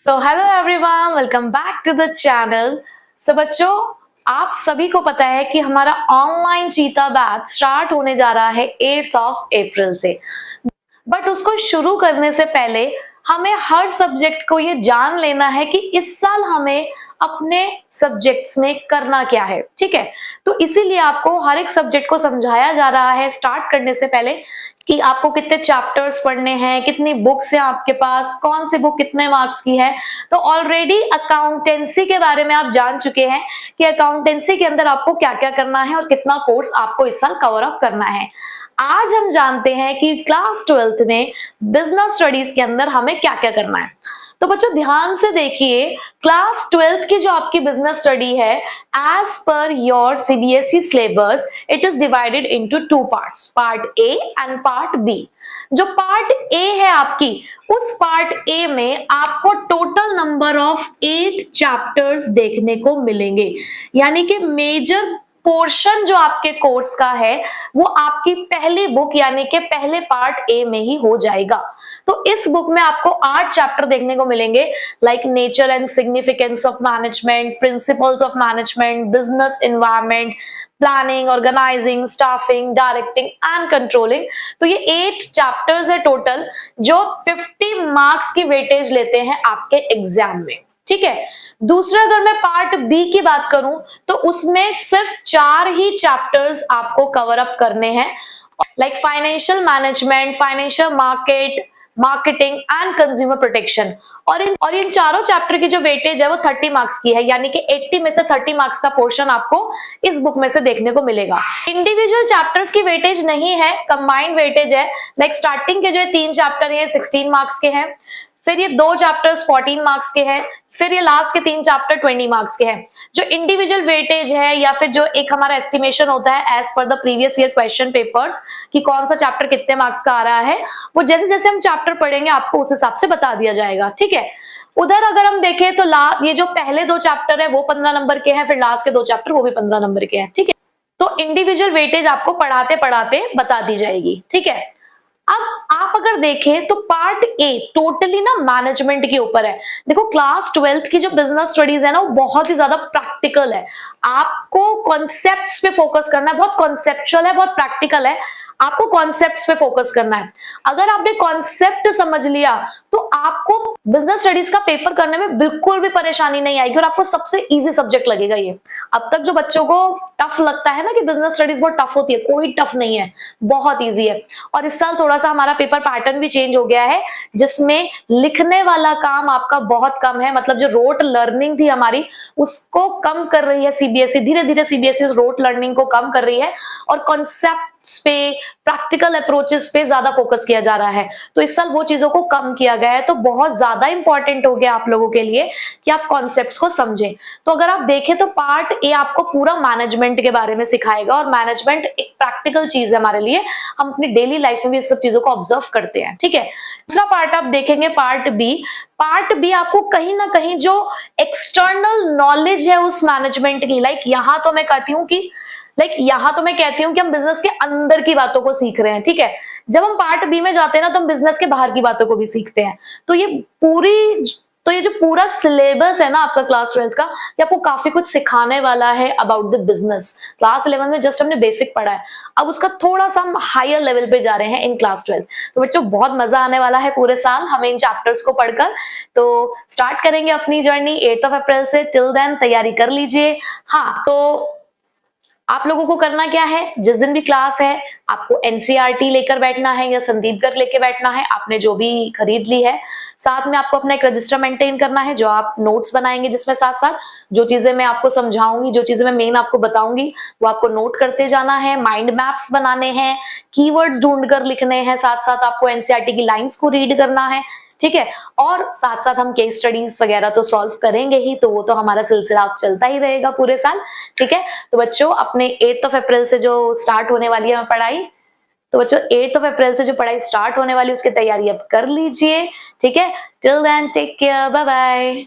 So hello everyone, welcome back to the channel. So बच्चों, आप सभी को पता है कि हमारा ऑनलाइन चीता बैच स्टार्ट होने जा रहा है 8 अप्रैल से। बट उसको शुरू करने से पहले हमें हर सब्जेक्ट को ये जान लेना है कि इस साल हमें अपने सब्जेक्ट्स में करना क्या है। ठीक है, तो इसीलिए आपको हर एक सब्जेक्ट को समझाया जा रहा है स्टार्ट करने से पहले कि आपको कितने चैप्टर्स पढ़ने हैं, कितनी बुक्स है आपके पास, कौन सी बुक कितने मार्क्स की है। तो ऑलरेडी अकाउंटेंसी के बारे में आप जान चुके हैं कि अकाउंटेंसी के अंदर आपको क्या क्या करना है और कितना कोर्स आपको इस साल कवर अप करना है। आज हम जानते हैं कि क्लास 12th में बिजनेस स्टडीज के अंदर हमें क्या क्या करना है। तो बच्चों ध्यान से देखिए, क्लास 12th की जो आपकी बिजनेस स्टडी है, as per your CBSE syllabus it is divided into two parts, part A and part B. जो पार्ट ए है आपकी, उस पार्ट ए में आपको टोटल नंबर ऑफ 8 चैप्टर्स देखने को मिलेंगे। यानी कि मेजर पोर्शन जो आपके कोर्स का है वो आपकी पहली बुक यानी कि पहले पार्ट ए में ही हो जाएगा। तो इस बुक में आपको 8 चैप्टर देखने को मिलेंगे, like nature and significance of management, principles of management, business environment, planning, organising, staffing, directing and controlling. तो ये 8 चैप्टर्स है टोटल, जो 50 मार्क्स की वेटेज लेते हैं आपके एग्जाम में। ठीक है, दूसरा अगर मैं पार्ट बी की बात करूं तो उसमें सिर्फ 4 ही चैप्टर्स आपको कवर अप करने हैं, like financial management, financial market, marketing and consumer protection. और इन चारों चैप्टर की जो वेटेज है वो 30 मार्क्स की है, यानी कि 80 में से 30 मार्क्स का पोर्शन आपको इस बुक में से देखने को मिलेगा। इंडिविजुअल चैप्टर्स की वेटेज नहीं है, कंबाइंड वेटेज है। लाइक स्टार्टिंग के जो 3 चैप्टर है 16 मार्क्स के हैं, फिर ये 2 चैप्टर्स 14 मार्क्स के हैं, फिर ये लास्ट के 3 चैप्टर 20 मार्क्स के हैं। जो इंडिविजुअल वेटेज है या फिर जो एक हमारा एस्टिमेशन होता है as per the previous year question papers कि कौन सा चैप्टर कितने मार्क्स का आ रहा है, वो जैसे जैसे हम चैप्टर पढ़ेंगे आपको उस हिसाब से बता दिया जाएगा। ठीक है, उधर अगर हम देखें तो ये जो पहले 2 चैप्टर है वो 15 नंबर के हैं, फिर लास्ट के 2 चैप्टर वो भी 15 नंबर के हैं। ठीक है, तो इंडिविजुअल वेटेज आपको पढ़ाते पढ़ाते बता दी जाएगी। ठीक है, अब आप अगर देखें तो पार्ट ए टोटली ना मैनेजमेंट के ऊपर है। देखो, क्लास 12th की जो बिजनेस स्टडीज है ना वो बहुत ही ज्यादा प्रैक्टिकल है। आपको कॉन्सेप्ट्स पे फोकस करना है, बहुत कॉन्सेप्चुअल है, बहुत प्रैक्टिकल है। आपको कॉन्सेप्ट्स पे फोकस करना है। अगर आपने कॉन्सेप्ट समझ लिया तो आपको बिजनेस स्टडीज का पेपर करने में बिल्कुल भी परेशानी नहीं आएगी और आपको सबसे इजी सब्जेक्ट लगेगा ये। अब तक जो बच्चों को टफ लगता है ना कि बिजनेस स्टडीज बहुत टफ होती है, कोई टफ नहीं है, बहुत इजी है। और इस साल थोड़ा सा हमारा पेपर पैटर्न भी चेंज हो गया है, जिसमें लिखने वाला काम आपका बहुत कम है। मतलब जो रोट लर्निंग थी हमारी उसको कम कर रही है सीबीएसई, धीरे धीरे सीबीएसई रोट लर्निंग को कम कर रही है और कॉन्सेप्ट पे, प्रैक्टिकल अप्रोचेस पे ज्यादा फोकस किया जा रहा है। तो इस साल वो चीजों को कम किया गया है, तो बहुत ज्यादा इंपॉर्टेंट हो गया आप लोगों के लिए कि आप कॉन्सेप्ट्स को समझें। तो अगर आप देखें तो पार्ट ए आपको पूरा मैनेजमेंट के बारे में सिखाएगा और मैनेजमेंट एक प्रैक्टिकल चीज है हमारे लिए, हम अपनी डेली लाइफ में भी इस सब चीजों को ऑब्जर्व करते हैं। ठीक है, दूसरा पार्ट आप देखेंगे पार्ट बी। पार्ट बी आपको कहीं ना कहीं जो एक्सटर्नल नॉलेज है उस मैनेजमेंट की, यहां तो मैं कहती हूँ कि हम बिजनेस के अंदर की बातों को सीख रहे हैं। ठीक है, जब हम पार्ट बी में जाते हैं ना तो हम बिजनेस के बाहर की बातों को भी सीखते हैं। तो ये जो पूरा सिलेबस है ना आपका क्लास 12th का, ये आपको काफी कुछ सिखाने वाला है अबाउट द बिजनेस। क्लास 11 में जस्ट हमने बेसिक पढ़ा है, अब उसका थोड़ा सा हम हायर लेवल पे जा रहे हैं इन क्लास 12। तो बच्चों बहुत मजा आने वाला है पूरे साल हमें इन चैप्टर्स को पढ़कर। तो स्टार्ट करेंगे अपनी जर्नी 8 अप्रैल से। टिल देन तैयारी कर लीजिए। हाँ, तो आप लोगों को करना क्या है, जिस दिन भी क्लास है आपको एनसीईआरटी लेकर बैठना है या संदीप गर्ग लेके बैठना है, आपने जो भी खरीद ली है। साथ में आपको अपना एक रजिस्टर मेंटेन करना है, जो आप नोट्स बनाएंगे, जिसमें साथ साथ जो चीजें मैं आपको समझाऊंगी, जो चीजें मैं मेन आपको बताऊंगी वो आपको नोट करते जाना है। माइंड मैप्स बनाने हैं, कीवर्ड्स ढूंढकर लिखने हैं, साथ साथ आपको एनसीईआरटी की लाइंस को रीड करना है। ठीक है, और साथ साथ हम केस स्टडीज वगैरह तो सॉल्व करेंगे ही, तो वो तो हमारा सिलसिला चलता ही रहेगा पूरे साल। ठीक है, तो बच्चों अपने 8 अप्रैल से जो स्टार्ट होने वाली है पढ़ाई, तो बच्चों 8 अप्रैल से जो पढ़ाई स्टार्ट होने वाली है उसकी तैयारी अब कर लीजिए। ठीक है, till then take care, bye bye.